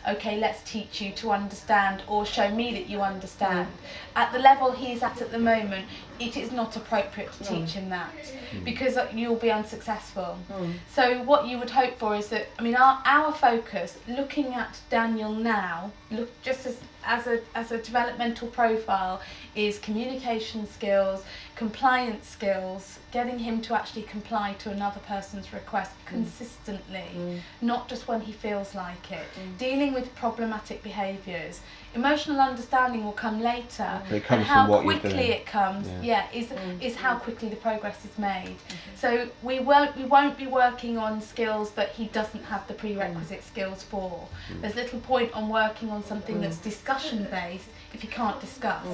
okay, let's teach you to understand, or show me that you understand. At the level he's at the moment, it is not appropriate to teach him that, because you'll be unsuccessful. So what you would hope for is that, I mean, our focus, looking at Daniel now, just as a developmental profile, is communication skills, compliance skills, getting him to actually comply to another person's request consistently, not just when he feels like it. Dealing with problematic behaviours. Emotional understanding will come later, It comes and how from what you're quickly doing. it comes, is how quickly the progress is made. So we won't be working on skills that he doesn't have the prerequisite skills for. There's little point on working on something that's discussion based if he can't discuss.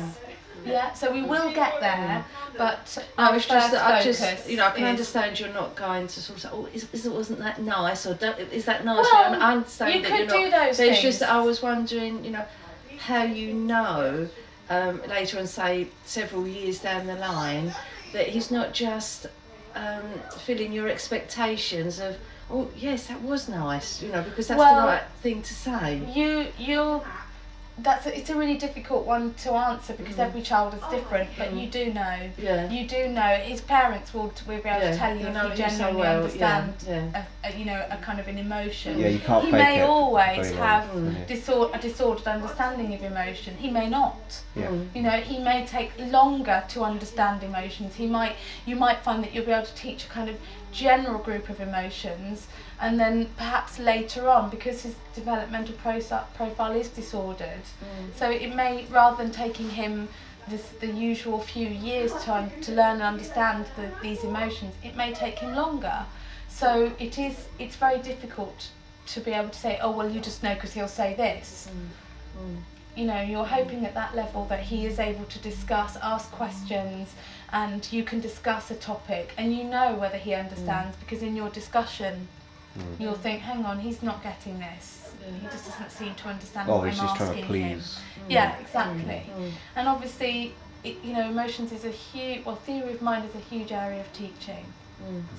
Yeah, so we will get there, but No, it's just that I just, focus I can is- understand you're not going to sort of say, oh, wasn't that nice, or is that nice? Well, I understand you that could you're do not. those So it's things. just that I was wondering, how later on, say several years down the line, that he's not just filling your expectations of, oh yes, that was nice, because that's Well, the right thing to say. It's a really difficult one to answer, because every child is different, but you do know. Yeah. You do know. His parents will be able to tell you they if know you him so genuinely well, understand yeah. a kind of an emotion. Yeah, you can't He fake may it for always very long, have can a disordered understanding of emotion. He may not. Yeah. He may take longer to understand emotions. You might find that you'll be able to teach a kind of general group of emotions, and then perhaps later on, because his developmental profile is disordered, so it may, rather than taking him the usual few years to learn and understand these emotions, it may take him longer. So it's very difficult to be able to say, oh well, you just know because he'll say this. You're hoping at that level that he is able to discuss, ask questions, and you can discuss a topic, and you know whether he understands, because in your discussion you'll think, hang on, he's not getting this. He just doesn't seem to understand what I'm he's just asking trying to him. please. Yeah, exactly. And obviously, emotions is theory of mind is a huge area of teaching.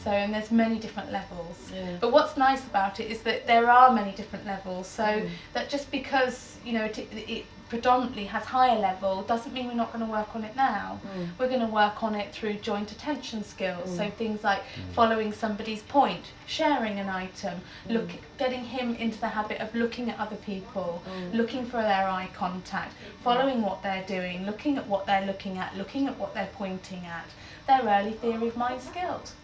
So, and there's many different levels. But what's nice about it is that there are many different levels. So that just because it predominantly has higher level doesn't mean we're not going to work on it now. We're going to work on it through joint attention skills. So things like following somebody's point, sharing an item, getting him into the habit of looking at other people, looking for their eye contact, following what they're doing, looking at what they're looking at what they're pointing at. They're early theory of mind skills.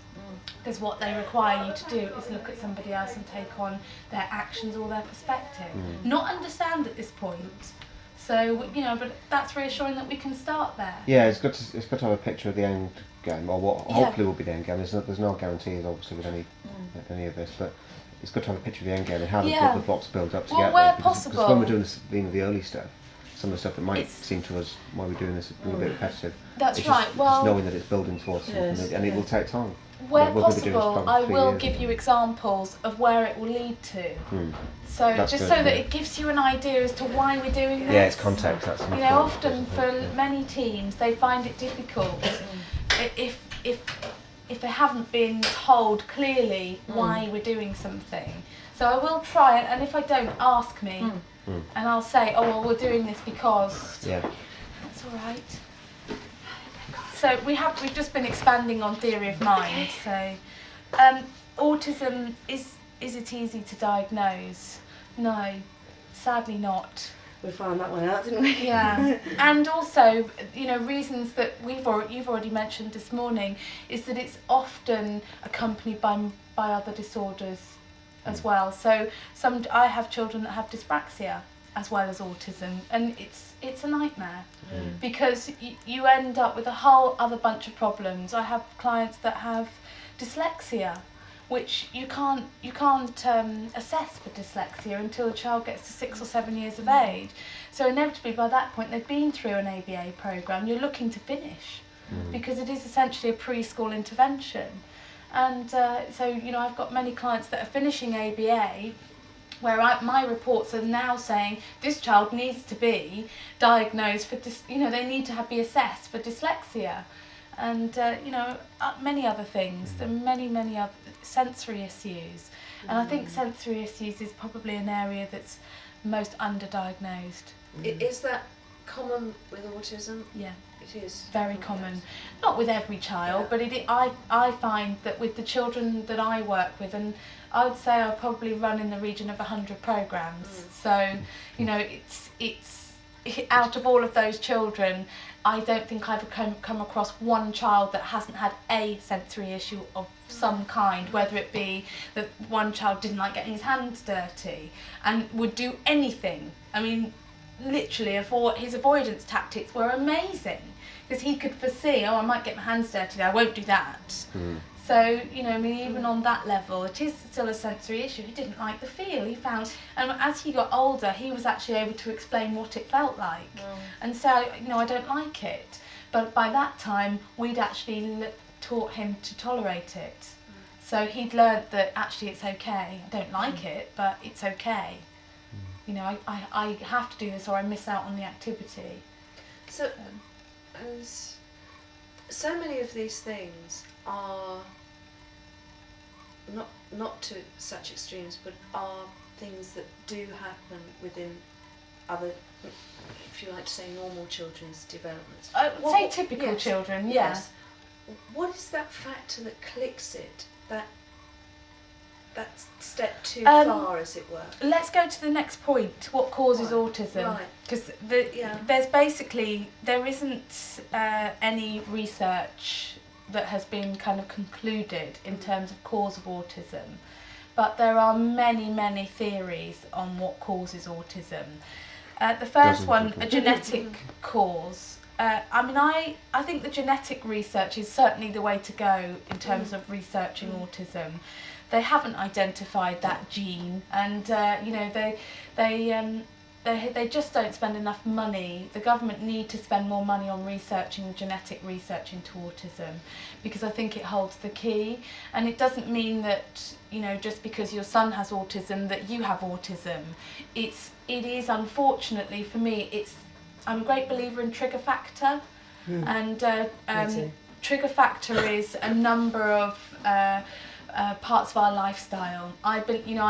Because what they require you to do is look at somebody else and take on their actions or their perspective. Not understand at this point. So, but that's reassuring that we can start there. Yeah, it's good to have a picture of the end game, or what hopefully will be the end game. There's no guarantees, obviously, with any of this, but it's good to have a picture of the end game and how the blocks build up to get where there. possible. Because when we're doing this, the early stuff, some of the stuff that might seem to us while we're doing this a little bit repetitive. That's it's right. Just knowing that it's building towards something, and it will take time. Where we'll be doing this possible, probably I 3 will years, give you examples of where it will lead to. So That's just good, so that yeah. it gives you an idea as to why we're doing this. Yeah, it's context. That's important. Often for many teams, they find it difficult if they haven't been told clearly why we're doing something. So I will try it, and if I don't, ask me, and I'll say, oh well, we're doing this because. Yeah. That's all right. So we've just been expanding on theory of mind. So, autism, is it easy to diagnose? No, sadly not. We found that one out, didn't we? Yeah, and also, reasons that you've already mentioned this morning is that it's often accompanied by other disorders as well. So I have children that have dyspraxia as well as autism, and it's a nightmare because you end up with a whole other bunch of problems. I have clients that have dyslexia, which you can't assess for dyslexia until the child gets to 6 or 7 years of age. So inevitably by that point they've been through an ABA programme. You're looking to finish because it is essentially a preschool intervention. And so I've got many clients that are finishing ABA where my reports are now saying this child needs to be diagnosed for they need to be assessed for dyslexia. And many other things. There are many other sensory issues, and I think sensory issues is probably an area that's most underdiagnosed. Is that common with autism? Yeah. It is. Very common. Not with every child, but I find that with the children that I work with, and I would say I probably run in the region of 100 programs. So, you know, it's out of all of those children, I don't think I've come across one child that hasn't had a sensory issue of some kind, whether it be that one child didn't like getting his hands dirty and would do anything. I mean, literally, his avoidance tactics were amazing, because he could foresee, I might get my hands dirty, I won't do that. So, you know, I mean, even on that level, it is still a sensory issue. He didn't like the feel. He found, and as he got older, he was actually able to explain what it felt like. And so, you know, I don't like it. But by that time, we'd actually taught him to tolerate it. So he'd learnt that actually it's okay. I don't like it, but it's okay. You know, I have to do this or I miss out on the activity. So, as so many of these things are not to such extremes, but are things that do happen within other, if you like to say, normal children's development. I would say typical children, yes. What is that factor that clicks it? That step too far, as it were. Let's go to the next point. What causes autism? Right. Because there isn't any research that has been kind of concluded in terms of cause of autism, but there are many theories on what causes autism. The first one, a genetic cause. I think the genetic research is certainly the way to go in terms of researching autism. They haven't identified that gene, and you know, they just don't spend enough money. The government need to spend more money on researching genetic research into autism, because I think it holds the key. And it doesn't mean that, you know, just because your son has autism that you have autism. It is unfortunately for me, I'm a great believer in trigger factor, and trigger factor is a number of parts of our lifestyle. I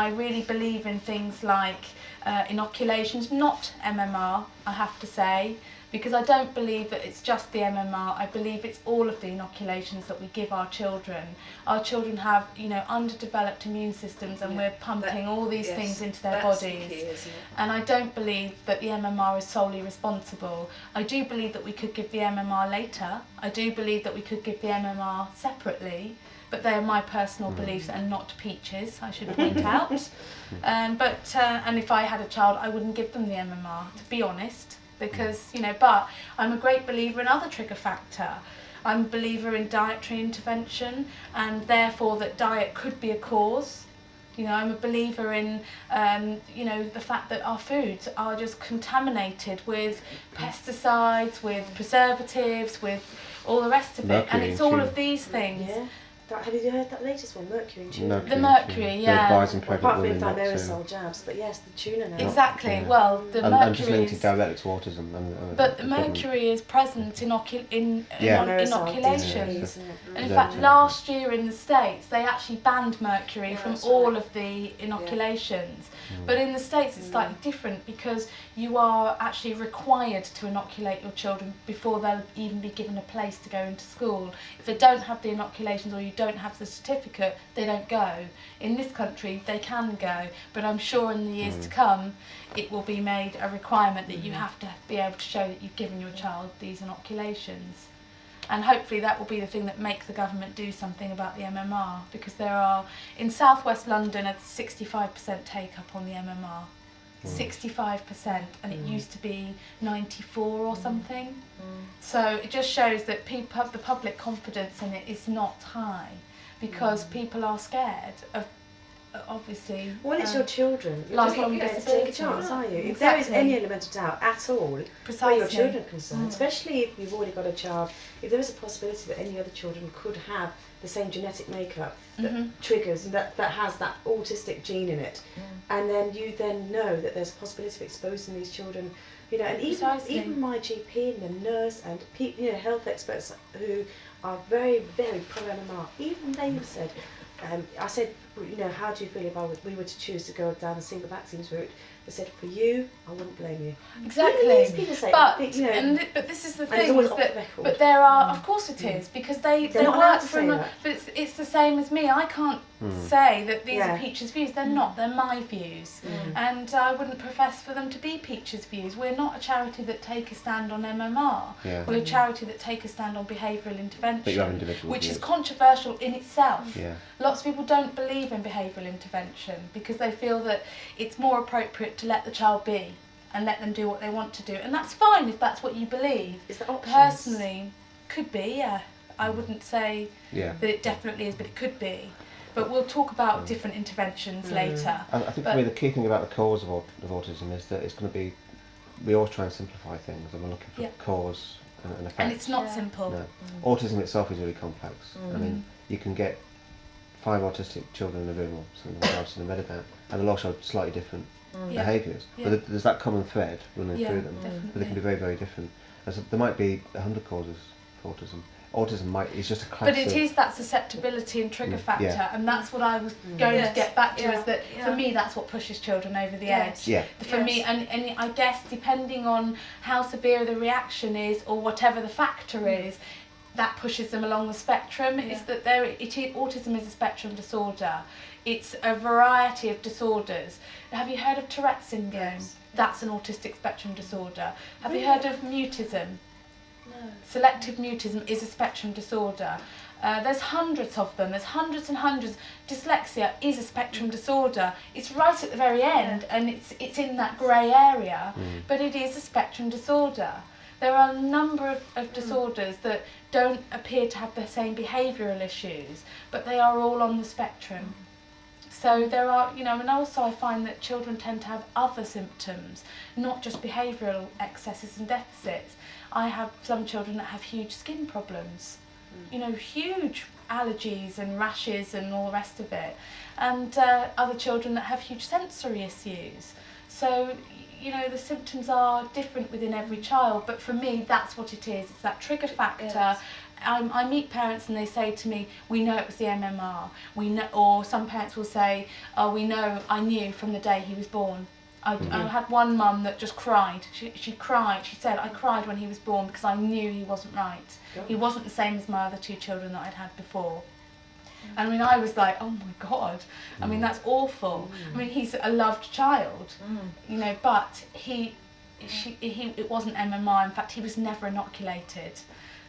really believe in things like inoculations, not MMR, I have to say, because I don't believe that it's just the MMR. I believe it's all of the inoculations that we give our children. Our children have, you know, underdeveloped immune systems, and we're pumping all these things into their bodies. The key, isn't it? And I don't believe that the MMR is solely responsible. I do believe that we could give the MMR later. I do believe that we could give the MMR separately. But they are my personal beliefs and not Peach's, I should point out. And if I had a child, I wouldn't give them the MMR, to be honest, because, you know, but I'm a great believer in other trigger factor. I'm a believer in dietary intervention, and therefore that diet could be a cause. You know, I'm a believer in, you know, the fact that our foods are just contaminated with pesticides, with preservatives, with all the rest of it. And it's all of these things. Yeah. Have you heard that latest one, mercury in tuna? The mercury, yeah. Advising pregnant Apart from women not to. aerosol jabs, but yes, the tuna now. Exactly. Yeah. Well, the and mercury just linked is, it directly to autism. but the mercury is present in inoculations. Yeah. And in fact, last year in the States, they actually banned mercury from all of the inoculations. But in the States, it's slightly different, because you are actually required to inoculate your children before they'll even be given a place to go into school. If they don't have the inoculations or you don't have the certificate, they don't go. In this country, they can go, but I'm sure in the years to come, it will be made a requirement that you have to be able to show that you've given your child these inoculations. And hopefully that will be the thing that makes the government do something about the MMR, because there are, in southwest London, a 65% take up on the MMR. 65%, and it used to be 94 or something. So it just shows that the public confidence in it is not high, because people are scared of, obviously. Well, it's your children. You're just not lifelong going to take a disability. chance, are you? If Exactly. there is any element of doubt at all, where Precisely. your children are concerned, especially if you've already got a child, if there is a possibility that any other children could have the same genetic makeup that triggers and that has that autistic gene in it, and then you then know that there's a possibility of exposing these children, you know, and even my GP and the nurse and health experts who are very, very pro MMR, even they have said, I said, you know, how do you feel if we were to choose to go down the single vaccines route? They said, for you, I wouldn't blame you. Exactly. Really, people say, But you know, but this is the and it's thing. always Is off that, the record. but there are, of course it is, because they They're not allowed work to for say a that. But it's the same as me. I can't say that these Yeah. are Peach's views. They're not. They're my views, and I wouldn't profess for them to be Peach's views. We're not a charity that take a stand on MMR. Yeah. We're a charity that take a stand on behavioural intervention, But you have individual which is views. controversial in itself. Yeah. Lots of people don't believe in behavioural intervention because they feel that it's more appropriate to let the child be and let them do what they want to do. And that's fine if that's what you believe. Is there options? Personally, could be, yeah. I wouldn't say Yeah. that it definitely is, but it could be. But we'll talk about different interventions later. I think But- for me the key thing about the cause of autism is that it's going to be, we always try and simplify things and we're looking for Yeah. cause and effect. And it's not Yeah. simple. No. Autism itself is really complex. I mean, you can get 5 autistic children in a room or something like I've seen them read about, and they'll all show slightly different Yeah. behaviours. Yeah. But there's that common thread running Yeah, through them. definitely. But they can be very, very different. And so there might be 100 causes for autism. Autism is just a class But it of, is that susceptibility and trigger factor, Yeah. and that's what I was going Yes. to get back to. Yeah. Is that Yeah. for me that's what pushes children over the Yes. edge. Yeah. For me, and I guess depending on how severe the reaction is or whatever the factor is, that pushes them along the spectrum. Yeah. Is that autism is a spectrum disorder. It's a variety of disorders. Have you heard of Tourette syndrome? Yes. That's an autistic spectrum disorder. Have you Really? heard of mutism? No. Selective mutism is a spectrum disorder. There's hundreds of them. There's hundreds and hundreds. Dyslexia is a spectrum disorder. It's right at the very end, and it's in that grey area, but it is a spectrum disorder. There are a number of disorders that don't appear to have the same behavioural issues, but they are all on the spectrum. So there are, and also I find that children tend to have other symptoms, not just behavioural excesses and deficits. I have some children that have huge skin problems, huge allergies and rashes and all the rest of it, and other children that have huge sensory issues. So, the symptoms are different within every child, but for me that's what it is. It's that trigger factor. Yes. I meet parents and they say to me, we know it was the MMR. We know, or some parents will say, oh, I knew from the day he was born. I had one mum that just cried. She cried. She said, I cried when he was born because I knew he wasn't right. He wasn't the same as my other 2 children that I'd had before. And I was like, oh my God. That's awful. He's a loved child, but it wasn't MMR. In fact, he was never inoculated.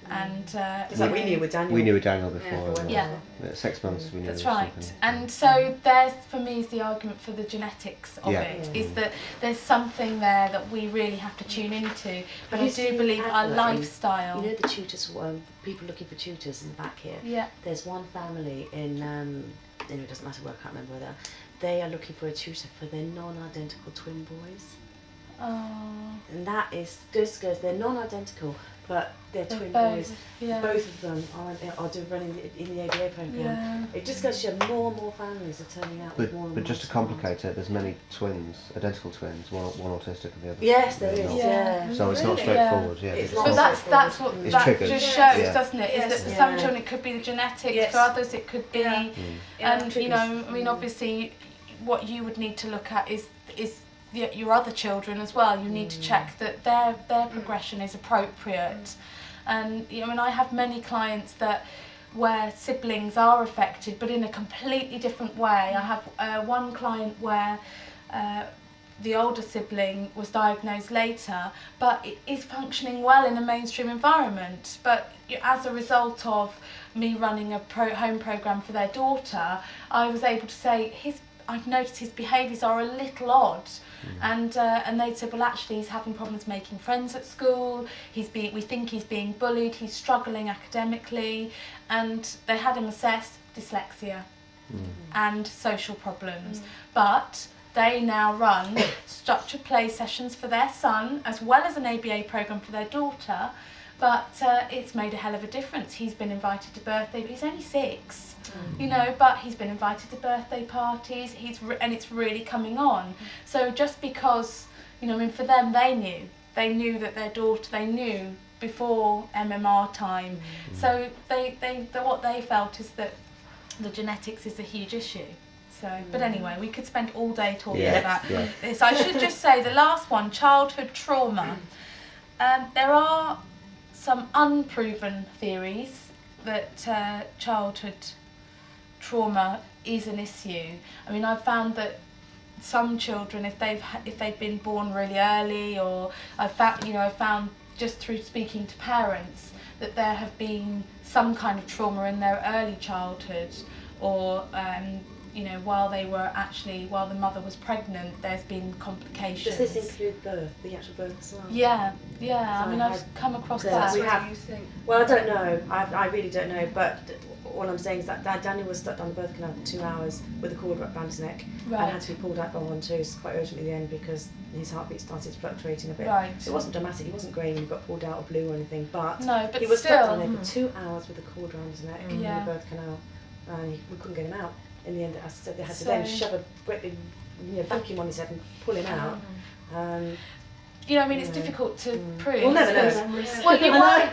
And It's like we knew with Daniel. we knew Daniel before. Yeah. At 6 months we knew That's there was right. something. And so there's, for me, is the argument for the genetics of Yeah. it, is that there's something there that we really have to tune into. But I Have you do seen believe the our advert? lifestyle. You know the tutors, people looking for tutors in the back here. Yeah. There's one family in, it doesn't matter where, I can't remember where they are looking for a tutor for their non-identical twin boys. Oh, And that is, just goes, they're non-identical, but they're they're twin both, boys. yeah. Both of them are running in the ABA programme. Yeah. It just goes to show more and more families are turning out with more and But more just to demands. complicate it, there's many twins, identical twins, one autistic and the other. Yes, there is. not. Yeah. So it's not Really? straightforward. Yeah. It's because not But it's that's what It's that triggered. just shows, Yeah. doesn't it? Is Yes. that for some Yeah. children it could be the genetics, Yes. for others it could be, Yeah. and triggers. obviously, what you would need to look at is your other children as well. You need to check that their progression is appropriate, and I have many clients where siblings are affected, but in a completely different way. I have one client where the older sibling was diagnosed later, but it is functioning well in a mainstream environment. But as a result of me running a home programme for their daughter, I was able to say, I've noticed his behaviours are a little odd. And they said, well, actually, he's having problems making friends at school. We think he's being bullied. He's struggling academically, and they had him assessed dyslexia and social problems. But they now run structured play sessions for their son, as well as an ABA programme for their daughter. But it's made a hell of a difference. He's been invited to birthday, but he's only 6. But he's been invited to birthday parties. And it's really coming on. So just because, for them, they knew that their daughter, they knew before MMR time. So what they felt is that the genetics is a huge issue. So, but anyway, we could spend all day talking Yeah, about yeah. this. I should just say the last one, childhood trauma. There are some unproven theories that childhood trauma is an issue. I mean, I've found that some children, if they've been born really early, or I've found just through speaking to parents that there have been some kind of trauma in their early childhood, or while the mother was pregnant, there's been complications. Does this include birth, the actual birth as well? Yeah. So I mean, I've come across so that. we What have- do you think? Well, I don't know. I really don't know. But all I'm saying is that Daniel was stuck down the birth canal for 2 hours with a cord around his neck and Right. had to be pulled out by 1-2 quite urgently in the end because his heartbeat started fluctuating a bit. Right. So it wasn't dramatic. He wasn't grey when he got pulled out or blue or anything. But No, but he was still. stuck down there for 2 hours with a cord around his neck in Yeah. the birth canal, and we couldn't get him out. In the end, as I said, they had to So- then shove a great big vacuum on his head and pull him out. I mean, it's Yeah. difficult to prove. We'll never know. Well,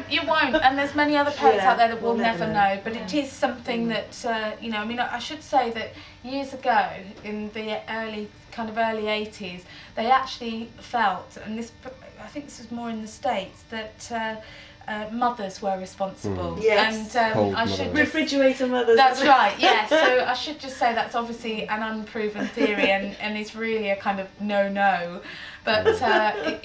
you won't, and there's many other parents Yeah, out there that will we'll never never know. know. But it is something that I mean, I should say that years ago, in the early 80s, they actually felt, and I think this was more in the States, that mothers were responsible. Yes. And Cold I should mothers. just, Refrigerator mothers. that's right, yeah. So I should just say that's obviously an unproven theory, and it's really a kind of no. But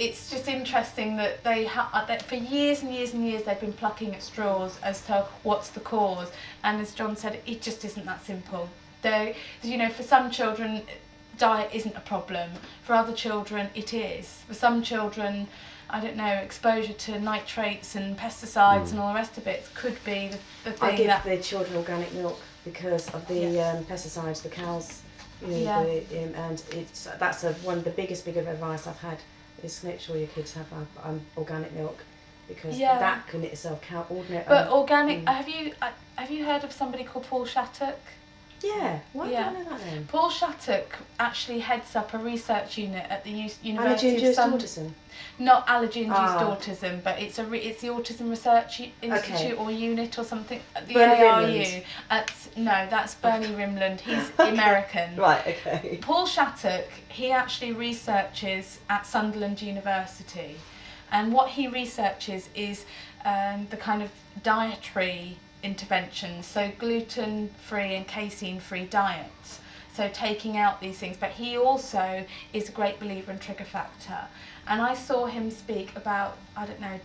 it's just interesting that that for years and years and years they've been plucking at straws as to what's the cause. And as John said, it just isn't that simple. For some children, diet isn't a problem. For other children, it is. For some children, I don't know, exposure to nitrates and pesticides and all the rest of it could be the I thing give that... the children organic milk because of the pesticides, the cows, and that's one of the biggest bit of advice I've had is make sure your kids have organic milk because that can itself count ordinary. But organic, have you heard of somebody called Paul Shattuck? Yeah, why Yeah. do I know that name? Paul Shattuck actually heads up a research unit at the University Allergy-induced of autism. Not allergy-induced autism, but it's the Autism Research Institute Okay. or unit or something. The Bernie ARU. That's Bernie Rimland. He's American. Right, okay. Paul Shattuck, he actually researches at Sunderland University, and what he researches is the kind of dietary interventions, so gluten-free and casein-free diets, so taking out these things. But he also is a great believer in trigger factor, and I saw him speak about,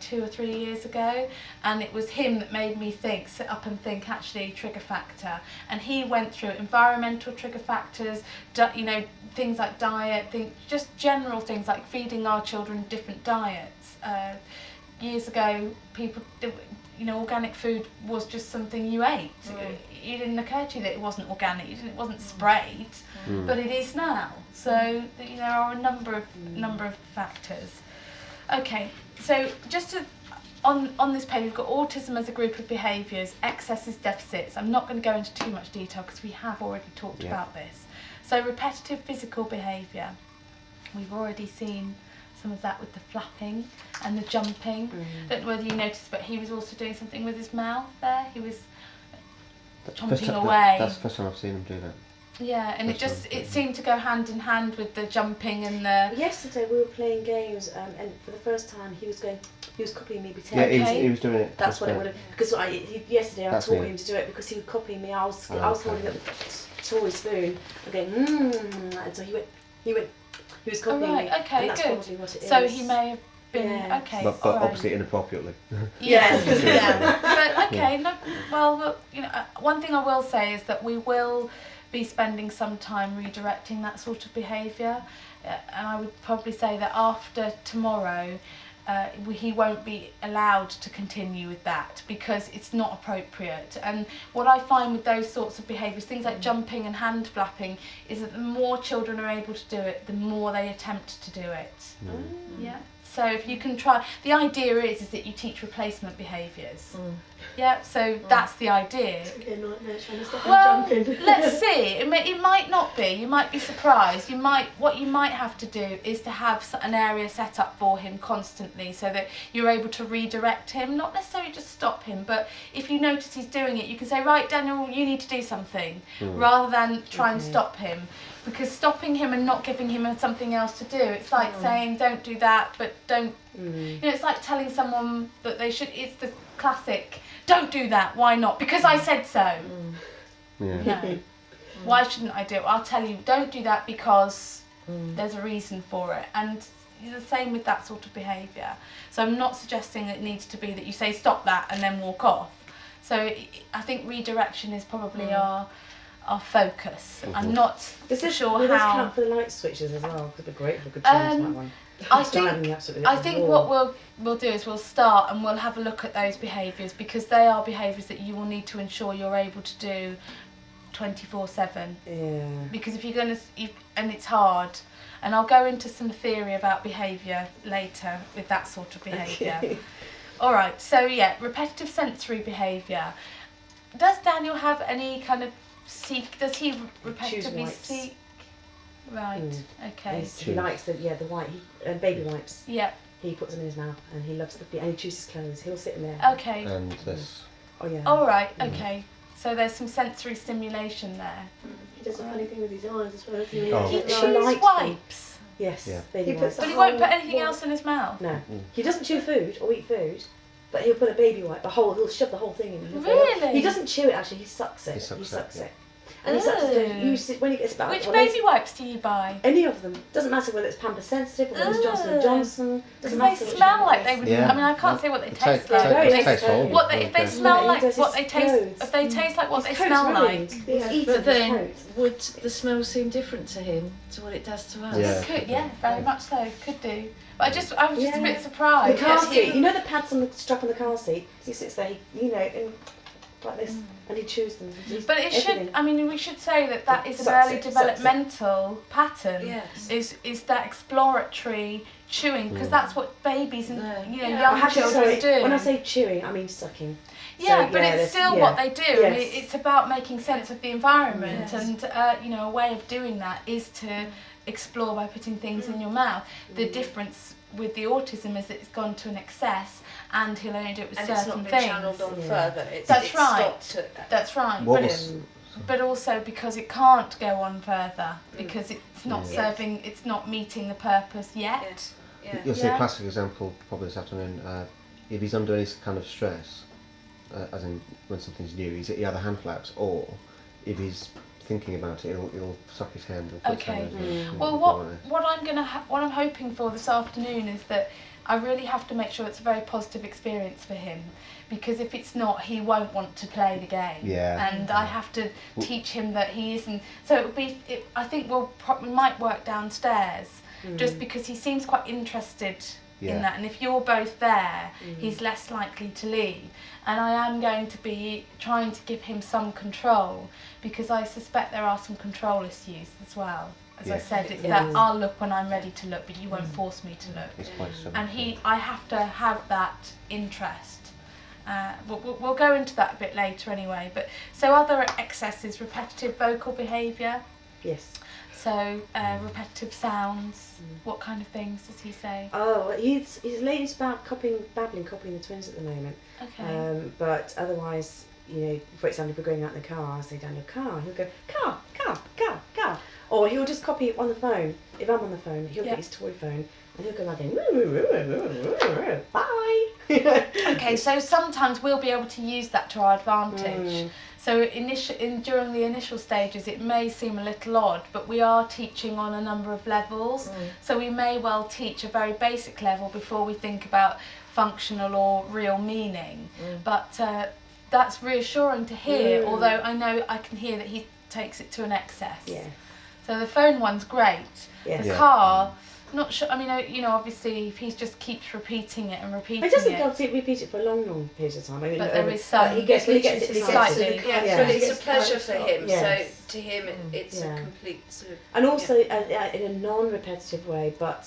2 or 3 years ago, and it was him that made me sit up and think actually trigger factor. And he went through environmental trigger factors, things like diet, just general things like feeding our children different diets. Years ago, organic food was just something you ate. It didn't occur to you that it wasn't organic, it wasn't sprayed, but it is now. So there are a number of factors. Okay, so just on this page, we've got autism as a group of behaviours, excesses, deficits. I'm not going to go into too much detail because we have already talked about this. So repetitive physical behaviour, we've already seen some of that with the flapping and the jumping. Don't know whether you noticed, but he was also doing something with his mouth there. He was chomping away. That's the first time I've seen him do that. Yeah, and it seemed to go hand in hand with the jumping and the... Yesterday we were playing games, and for the first time he was copying me. Yeah, Okay. he was doing it. That's what it would have. Because yesterday I That's taught me. him to do it because he was copying me. I was okay. holding up the toy spoon and going and so he was copying me. right, okay, and that's good. probably what it is. So he may have been... Yeah. Okay, But all right. obviously inappropriately. Yes. Yeah. But okay, no, well, one thing I will say is that we will be spending some time redirecting that sort of behaviour, and I would probably say that after tomorrow he won't be allowed to continue with that because it's not appropriate. And what I find with those sorts of behaviours, things like jumping and hand flapping, is that the more children are able to do it, the more they attempt to do it. Yeah. So if you can try, the idea is that you teach replacement behaviours. Yeah, so that's the idea. Well, let's see. It might not be. You might be surprised. What you might have to do is to have an area set up for him constantly differently, so that you're able to redirect him, not necessarily just stop him, but if you notice he's doing it, you can say, right, Daniel, you need to do something, rather than try and stop him. Because stopping him and not giving him something else to do, it's like saying, don't do that, but don't, you know, it's like telling someone that they should, it's the classic, don't do that, why not? Because I said so. No. Why shouldn't I do it? I'll tell you, don't do that because there's a reason for it. And it's the same with that sort of behaviour. So I'm not suggesting it needs to be that you say stop that and then walk off. So I think redirection is probably our focus. I'm not Does this, sure will this how. count for the light switches as well? Could be great if we could change that one. I Driving me think absolutely I up the think wall. what we'll do is we'll start and we'll have a look at those behaviours, because they are behaviours that you will need to ensure you're able to do 24/7. Yeah. Because if you're going to, and it's hard, and I'll go into some theory about behaviour later with that sort of behaviour. Okay. All right, so yeah, repetitive sensory behaviour. Does Daniel have any kind of does he repetitively wipes. seek? Right, okay. He likes the white baby wipes. Yeah, He puts them in his mouth and he loves and he chooses clothes. He'll sit in there. okay. And this. Oh yeah. All right, okay. So there's some sensory stimulation there. He does a funny thing with his eyes as well. Oh. He Light chews thing. wipes, Yes. Yeah. Baby He wipes. puts but he the won't put whole anything wall- else in his mouth. No. He doesn't chew food or eat food, but he'll put a baby wipe. He'll shove the whole thing in. He'll throw it. Really? He doesn't chew it actually. He sucks it. He sucks it, it. And he sucks it. Ooh. You see, when he gets back. Which well, baby wipes do you buy? Any of them. Doesn't matter whether it's Pampers Sensitive or whether it's Johnson & Johnson. Because Doesn't they matter which smell one like it they is. would. Yeah. I mean, I can't say what they It taste tastes- like. very it nice. tastes horrible. What they, if they Okay. smell he like does what his they taste, clothes. if they taste like what His they coat's smell ruined. like. He's Yeah. eaten But his then, coat. would the smell seem different to him to what it does to us? Yeah. Could, yeah, very much so. Could do. But I was just a Yeah. bit The surprised. car Yes, seat. You know the pads on the strap on the car seat? He sits there, and like this, and he chews them. But it should. Everything. I mean, we should say that is an Sucks early it, sucks it. developmental pattern. Yes. Is that exploratory chewing, because that's what babies and Yeah. young I have to children say, do. when I say chewing, I mean sucking. Yeah, So, but it's there's- still yeah. what they do. I mean, Yes. it's about making sense of the environment, Yes. and a way of doing that is to explore by putting things in your mouth. The difference with the autism is that it's gone to an excess, and he'll only do it with And it's certain not been things. channeled on Yeah. further. That's it's right. stopped at That's right. What But was- but also because it can't go on further, because it's not Yeah. serving, it's not meeting the purpose yet. Yes. Yeah. You'll see Yeah. a classic example probably this afternoon. If he's under any kind of stress, as in when something's new, he either hand flaps, or if he's thinking about it, he'll suck his hand. Or put his Okay. hand over it and Well, go like this. what I'm hoping for this afternoon is that I really have to make sure it's a very positive experience for him, because if it's not, he won't want to play the game. Yeah. And I have to teach him that he isn't. So it would be. I think we might work downstairs, just because he seems quite interested Yeah. in that. And if you're both there, he's less likely to leave. And I am going to be trying to give him some control, because I suspect there are some control issues as well. As I Yeah. said, it's Yeah. that I'll look when I'm ready to look, but you won't force me to look. It's quite simple. And I have to have that interest. We'll go into that a bit later anyway. But so other excesses, repetitive vocal behaviour. Yes. So repetitive sounds. What kind of things does he say? Oh, he's latest about babbling, copying the twins at the moment. Okay. But otherwise, for example, if we're going out in the car, I'll say Daniel, car. He'll go car, car, car, car. Or he'll just copy it on the phone. If I'm on the phone, he'll Yeah. get his toy phone and he'll go like, bye. Okay, so sometimes we'll be able to use that to our advantage. So during the initial stages, it may seem a little odd, but we are teaching on a number of levels. So we may well teach a very basic level before we think about functional or real meaning. But that's reassuring to hear, although I know I can hear that he takes it to an excess. Yeah. So the phone one's great. Yes. The Yeah. car, not sure. I mean, obviously, if he just keeps repeating it and repeating He doesn't it. go to repeat it for a long periods of time. I mean, But there is some- he gets it Slightly. slightly. Yeah, Yeah. but it's a pleasure for him. Yes. So to him, it's Yeah. a complete sort of. And also in a non-repetitive way, but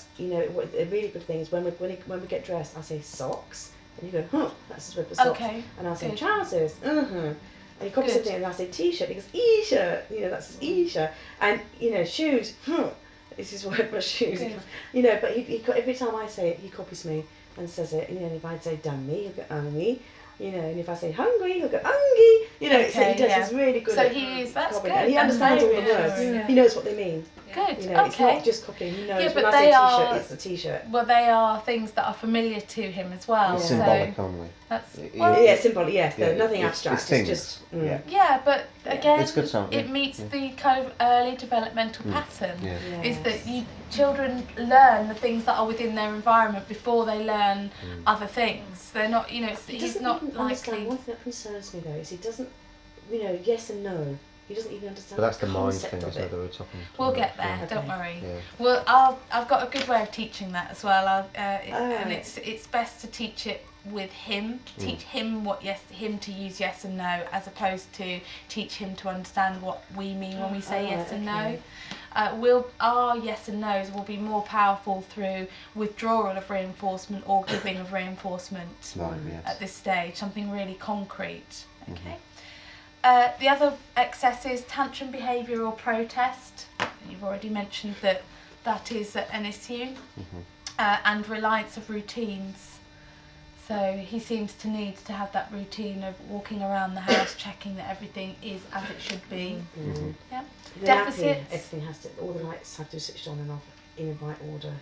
what a really good thing is when we get dressed, I say socks, and you go, huh, that's a slip of socks, Okay, and I say good. trousers, and he copies Good. something, and I say t-shirt, he goes e-shirt, that's his e-shirt, and shoes, It's his word, my shoes. Good. You know, but every time I say it, he copies me and says it. And if I'd say dummy, he'll go ummy. You know, and if I say hungry, he'll go ungy. You know, so Okay, he does. yeah. He's really good So at that's copying. good. And he That's understands all the very words. reassuring. He knows what they mean. Good. You know, it's Okay. not just copying. He knows Yeah, when but I say they t-shirt, are- it's the t-shirt. Well, they are things that are familiar to him as well. It's Yeah. symbolic So only. that's Yeah, Yeah, symbolic. Yes, Yeah, nothing it's abstract. things. Just Yeah. yeah, but again, It's good sound, yeah. it meets Yeah. the kind of early developmental pattern. Yeah. Is that children learn the things that are within their environment before they learn other things. They're not, you know, He he's doesn't not even understand. likely. One thing that concerns me though is he doesn't, you know, yes and no. He doesn't even understand But that's the mind concept thing, of isn't it, it. that we're talking We'll about? get there. Yeah. Don't Okay. worry. Yeah. Well, I've got a good way of teaching that as well. And it's best to teach it with him. Teach him him to use yes and no, as opposed to teach him to understand what we mean when we say yes and no. Our yes and no's will be more powerful through withdrawal of reinforcement or giving of reinforcement Right, yes. at this stage, something really concrete. Okay. The other excess is tantrum behaviour or protest. You've already mentioned that is an issue, and reliance of routines. So he seems to need to have that routine of walking around the house, checking that everything is as it should be. Yeah. The Deficits. napping, everything has to. All the lights have to be switched on and off in the right order.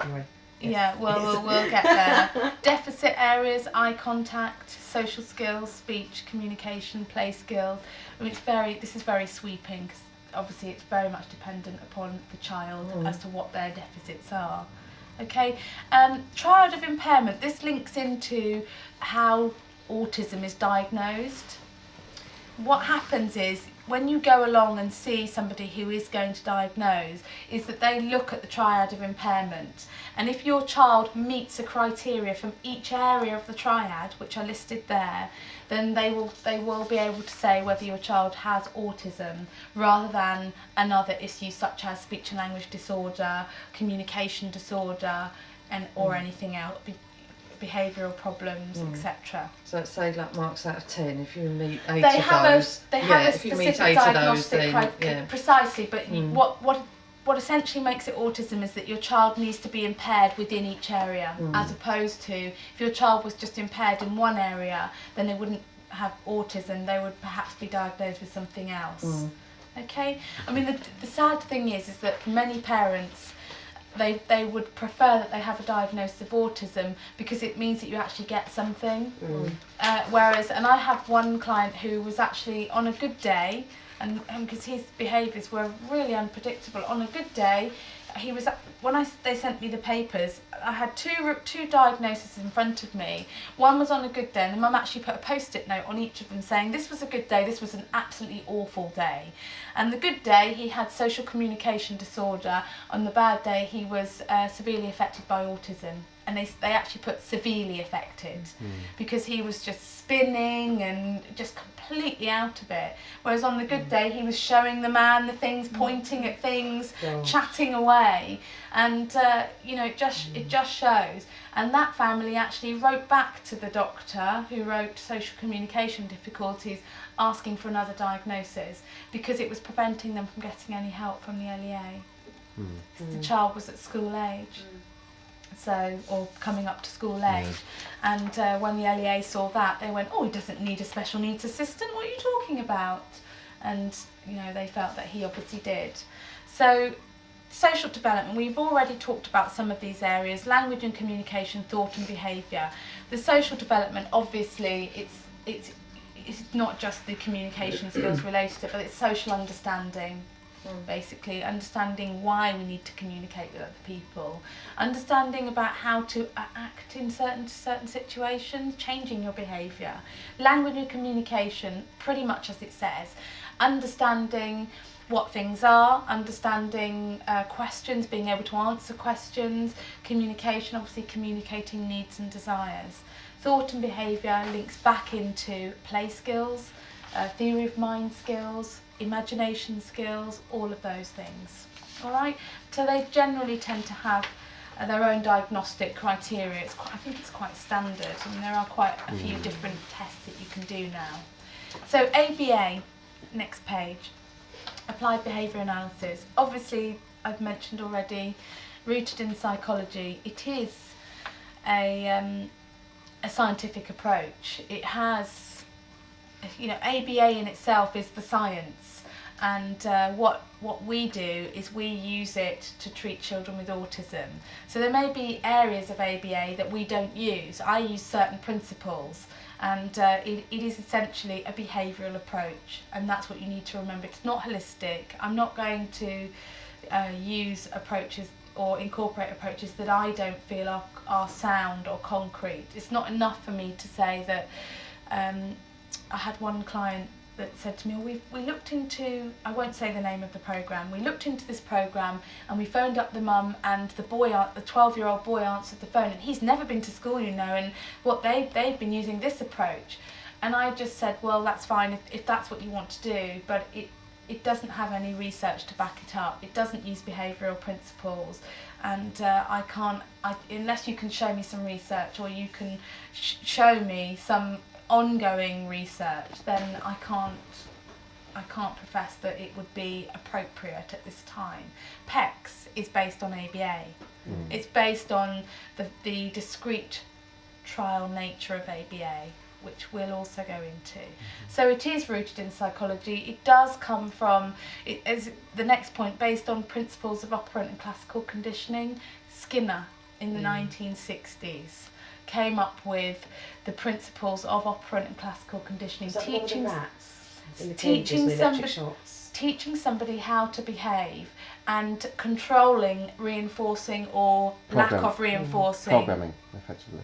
Anyway. Yes. Yeah, well, we'll get there. Deficit areas: eye contact, social skills, speech, communication, play skills. I mean, this is very sweeping because obviously it's very much dependent upon the child as to what their deficits are. Okay, triad of impairment. This links into how autism is diagnosed. What happens is, when you go along and see somebody who is going to diagnose, is that they look at the triad of impairment, and if your child meets a criteria from each area of the triad, which are listed there, then they will be able to say whether your child has autism, rather than another issue such as speech and language disorder, communication disorder, or anything else, behavioural problems, etc. So let's say like marks out of 10 if you meet 8 They of have those. a if you meet specific 8 of those, diagnostic then criteria, precisely. But what essentially makes it autism is that your child needs to be impaired within each area, as opposed to if your child was just impaired in one area, then they wouldn't have autism. They would perhaps be diagnosed with something else. Okay. I mean, the sad thing is that for many parents, they would prefer that they have a diagnosis of autism because it means that you actually get something. Whereas, and I have one client who was actually on a good day, and because his behaviours were really unpredictable, on a good day, he was, when they sent me the papers, I had two diagnoses in front of me. One was on a good day, and the mum actually put a post-it note on each of them saying this was a good day, this was an absolutely awful day. And the good day, he had social communication disorder. On the bad day, he was severely affected by autism. And they actually put severely affected because he was just spinning and just completely out of it. Whereas on the good day, he was showing the man the things, pointing at things, chatting away. And, it just shows. And that family actually wrote back to the doctor who wrote social communication difficulties, asking for another diagnosis because it was preventing them from getting any help from the LEA. The child was at school age. So, or coming up to school age, and when the LEA saw that, they went, "Oh, he doesn't need a special needs assistant. What are you talking about?" And they felt that he obviously did. So, social development. We've already talked about some of these areas: language and communication, thought and behaviour. The social development, obviously, it's not just the communication skills related to it, but it's social understanding. Basically understanding why we need to communicate with other people, understanding about how to act in certain situations, changing your behaviour. Language and communication, pretty much as it says, understanding what things are, understanding questions, being able to answer questions. Communication, obviously communicating needs and desires. Thought and behaviour links back into play skills, theory of mind skills, imagination skills, all of those things. All right. So they generally tend to have their own diagnostic criteria. I think it's quite standard. I mean, there are quite a few different tests that you can do now. So ABA, next page, applied behaviour analysis. Obviously, I've mentioned already, rooted in psychology. It is a scientific approach. It has, ABA in itself is the science, and what we do is we use it to treat children with autism. So there may be areas of ABA that we don't use. I use certain principles, and it is essentially a behavioural approach, and that's what you need to remember. It's not holistic. I'm not going to use approaches or incorporate approaches that I don't feel are sound or concrete. It's not enough for me to say that. I had one client that said to me, we looked into, I won't say the name of the programme, we looked into this programme and we phoned up the mum, and the 12-year-old boy answered the phone, and he's never been to school, and what they've been using this approach. And I just said, well, that's fine if that's what you want to do, but it doesn't have any research to back it up. It doesn't use behavioural principles, and I can't, unless you can show me some research or you can show me some ongoing research, then I can't profess that it would be appropriate at this time. PECS is based on ABA. It's based on the discrete trial nature of ABA, which we'll also go into. So it is rooted in psychology. It does come from, as the next point, based on principles of operant and classical conditioning. Skinner in the 1960s came up with the principles of operant and classical conditioning, teaching somebody how to behave and controlling reinforcing or lack of reinforcing. Programming, effectively.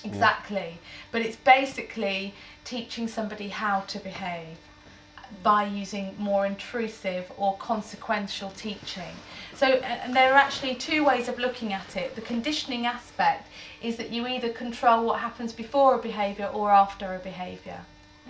Exactly. But it's basically teaching somebody how to behave by using more intrusive or consequential teaching. So, and there are actually two ways of looking at it. The conditioning aspect is that you either control what happens before a behaviour or after a behaviour.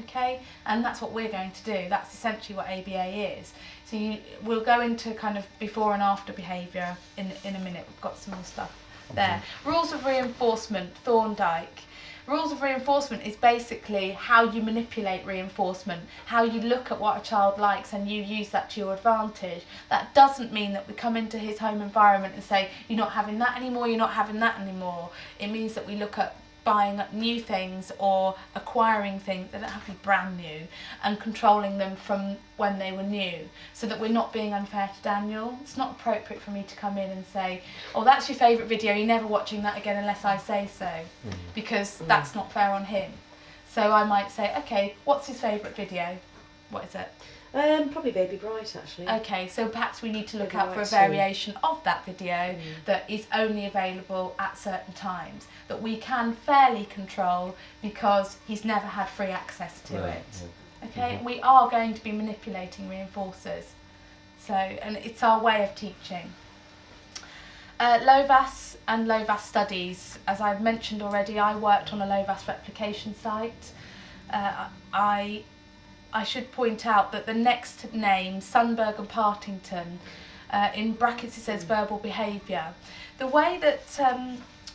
Okay? And that's what we're going to do. That's essentially what ABA is. So we'll go into kind of before and after behaviour in a minute. We've got some more stuff there. Rules of reinforcement, Thorndike. Rules of reinforcement is basically how you manipulate reinforcement, how you look at what a child likes and you use that to your advantage. That doesn't mean that we come into his home environment and say, you're not having that anymore, you're not having that anymore. It means that we look at buying new things or acquiring things that don't have to be brand new and controlling them from when they were new, so that we're not being unfair to Daniel. It's not appropriate for me to come in and say, oh, that's your favourite video, you're never watching that again unless I say so, because that's not fair on him. So I might say, okay, what's his favourite video? What is it? Probably Baby Bright, actually. Okay, so perhaps we need to look Baby out for a Bright variation of that video that is only available at certain times, that we can fairly control because he's never had free access to it. Okay, we are going to be manipulating reinforcers. So, and it's our way of teaching. LOVAS and LOVAS studies. As I've mentioned already, I worked on a LOVAS replication site. I should point out that the next name, Sundberg and Partington, in brackets it says verbal behaviour. The way that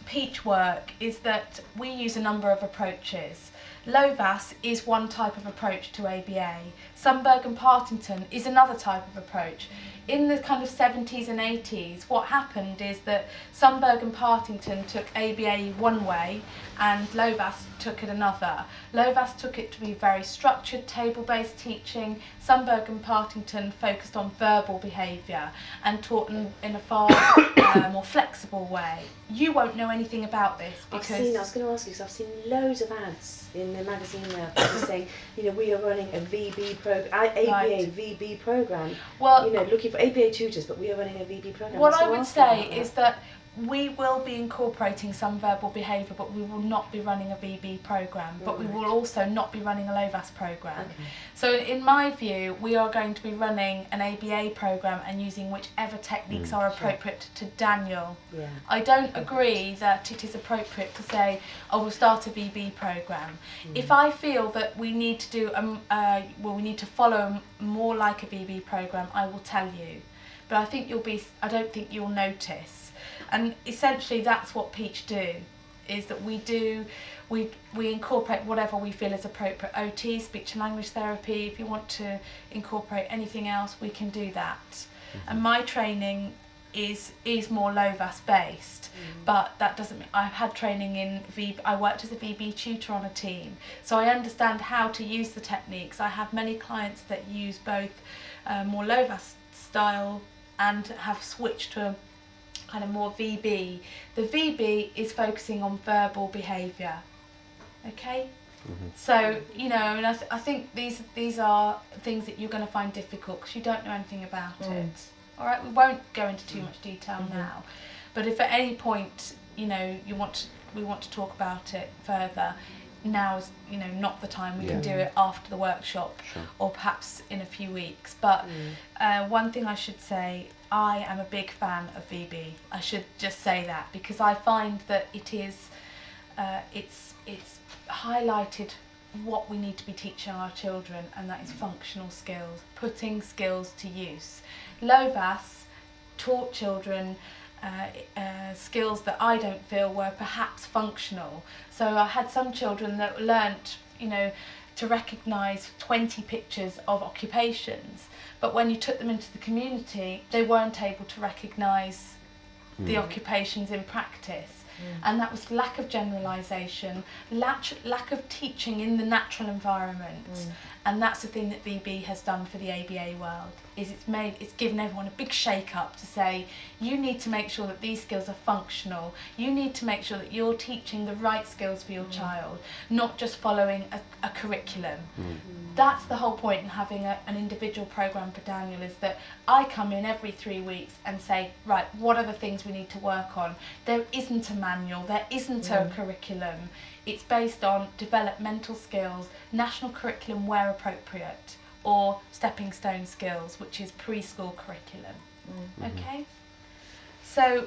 Peach work is that we use a number of approaches. LOVAS is one type of approach to ABA. Sundberg and Partington is another type of approach. In the kind of 70s and 80s, what happened is that Sundberg and Partington took ABA one way and LOVAS took it another. LOVAS took it to be very structured, table-based teaching. Sundberg and Partington focused on verbal behaviour and taught in a far more flexible way. You won't know anything about this because... I was going to ask you, because I've seen loads of ads in the magazine now saying, we are running a VB program, ABA VB program. Well, looking for ABA tutors, but we are running a VB program. What I would say is that we will be incorporating some verbal behaviour, but we will not be running a VB programme, but we will also not be running a LOVAS programme. Okay. So in my view, we are going to be running an ABA programme and using whichever techniques are appropriate to Daniel. Yeah. I don't agree that it is appropriate to say, we'll start a VB programme. If I feel that we need to do, we need to follow more like a VB programme, I will tell you. But I don't think you'll notice. And essentially that's what Peach do, is that we incorporate whatever we feel is appropriate. OT, speech and language therapy, if you want to incorporate anything else, we can do that. and my training is more LOVAS based, but that doesn't mean I've had training in VB. I worked as a VB tutor on a team, so I understand how to use the techniques. I have many clients that use both more LOVAS style and have switched to a kind of more VB. The VB is focusing on verbal behaviour. Okay. So, you know, I mean, I think these are things that you're going to find difficult because you don't know anything about it. All right, we won't go into too much detail now, but if at any point, you know, we want to talk about it further, now is, you know, not the time. We can do it after the workshop, or perhaps in a few weeks. But one thing I should say, I am a big fan of VB. I should just say that because I find that it is, it's highlighted what we need to be teaching our children, and that is functional skills, putting skills to use. LOVAS taught children skills that I don't feel were perhaps functional. So I had some children that learnt, you know, to recognise 20 pictures of occupations, but when you took them into the community, they weren't able to recognise the occupations in practice. And that was lack of generalisation, lack of teaching in the natural environment. And that's the thing that VB has done for the ABA world, is it's given everyone a big shake up to say, you need to make sure that these skills are functional. You need to make sure that you're teaching the right skills for your child, not just following a curriculum. That's the whole point in having an individual programme for Daniel, is that I come in every 3 weeks and say, right, what are the things we need to work on? There isn't a manual, there isn't a curriculum. It's based on developmental skills, national curriculum where appropriate, or stepping stone skills, which is preschool curriculum. Okay? So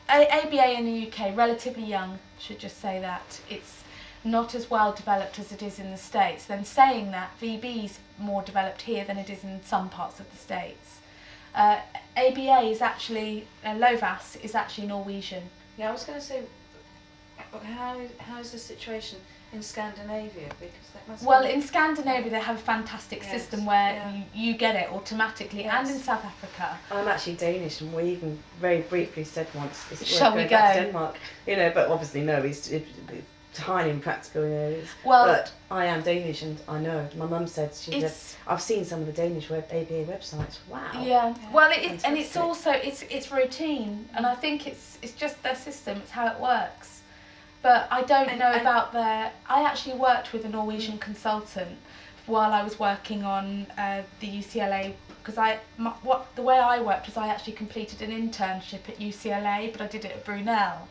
ABA in the UK, relatively young, should just say that. It's not as well developed as it is in the States. Then saying that, VB's more developed here than it is in some parts of the States. ABA is actually, LOVAS is actually Norwegian. Yeah, I was going to say, how is the situation in Scandinavia? Because that must Well, be... in Scandinavia they have a fantastic system where you get it automatically, and in South Africa. I'm actually Danish, and we even very briefly said once, is it Shall worth we going back go? to Denmark? You know, but obviously no, it's highly impractical in areas. Well, but I am Danish, and I know. My mum said it's I've seen some of the Danish ABA websites. Wow. yeah. Well, and it's Fantastic. also it's routine, and I think it's just their system. It's how it works. But I don't know about their. I actually worked with a Norwegian consultant while I was working on the UCLA, because the way I worked was I actually completed an internship at UCLA, but I did it at Brunel,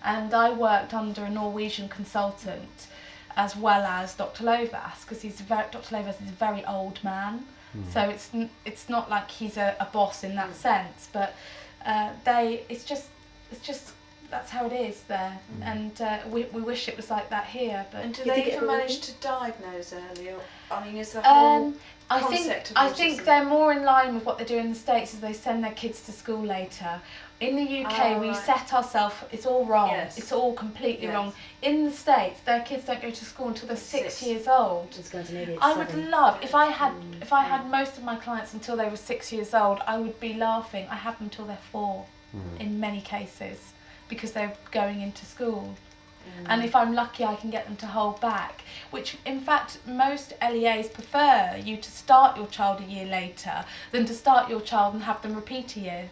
and I worked under a Norwegian consultant as well as Dr. Lovas, because Dr. Lovas is a very old man, so it's not like he's a boss in that sense, but it's just that's how it is there, and we wish it was like that here. But And do you they think it even will manage to diagnose early? Or, I mean, is the whole concept of I think autism- they're more in line with what they do in the States, is they send their kids to school later. In the UK, we right. set ourselves, it's all wrong. Yes. It's all completely Yes. wrong. In the States, their kids don't go to school until they're 6 years old. In Scandinavia, it's I would 7. love, if I had most of my clients until they were 6 years old, I would be laughing. I have them until they're 4 in many cases, because they're going into school. And if I'm lucky, I can get them to hold back, which in fact most LEAs prefer you to start your child a year later than to start your child and have them repeat a year.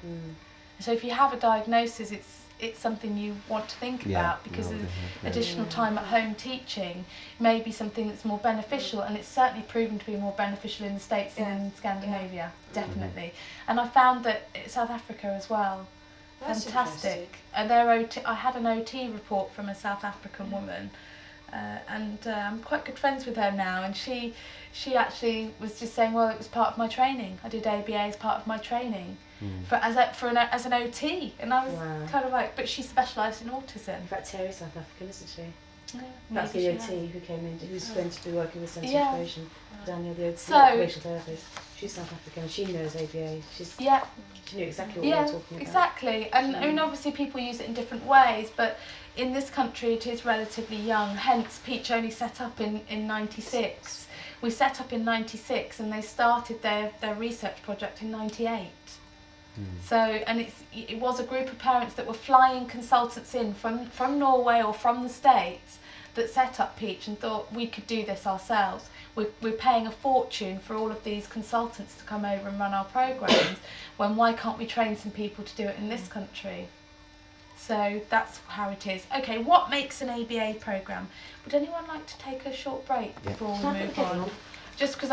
So if you have a diagnosis, it's something you want to think about, because additional time at home teaching may be something that's more beneficial, and it's certainly proven to be more beneficial in the States than in Scandinavia, definitely. And I found that South Africa as well. That's Fantastic. And I had an OT report from a South African woman, and I'm quite good friends with her now, and she actually was just saying, well, it was part of my training. I did ABA as part of my training as an OT, and I was kind of like, but she specialised in autism. In fact, Terry's South African, isn't she? Yeah, That's maybe the she OT has. who came in, who's going to be working with sensory Yeah. integration. Daniel, the OT, So- occupational therapist. She's South African. She knows ABA. Yeah. She knew exactly what Yeah, we were talking about. exactly. And I mean, obviously people use it in different ways, but in this country it is relatively young. Hence, Peach only set up in 96. We set up in 96, and they started their research project in 98. So, and it was a group of parents that were flying consultants in from Norway or from the States that set up Peach and thought we could do this ourselves. We're paying a fortune for all of these consultants to come over and run our programs, when why can't we train some people to do it in this country? So that's how it is. Okay, what makes an ABA program? Would anyone like to take a short break before we move on? Just because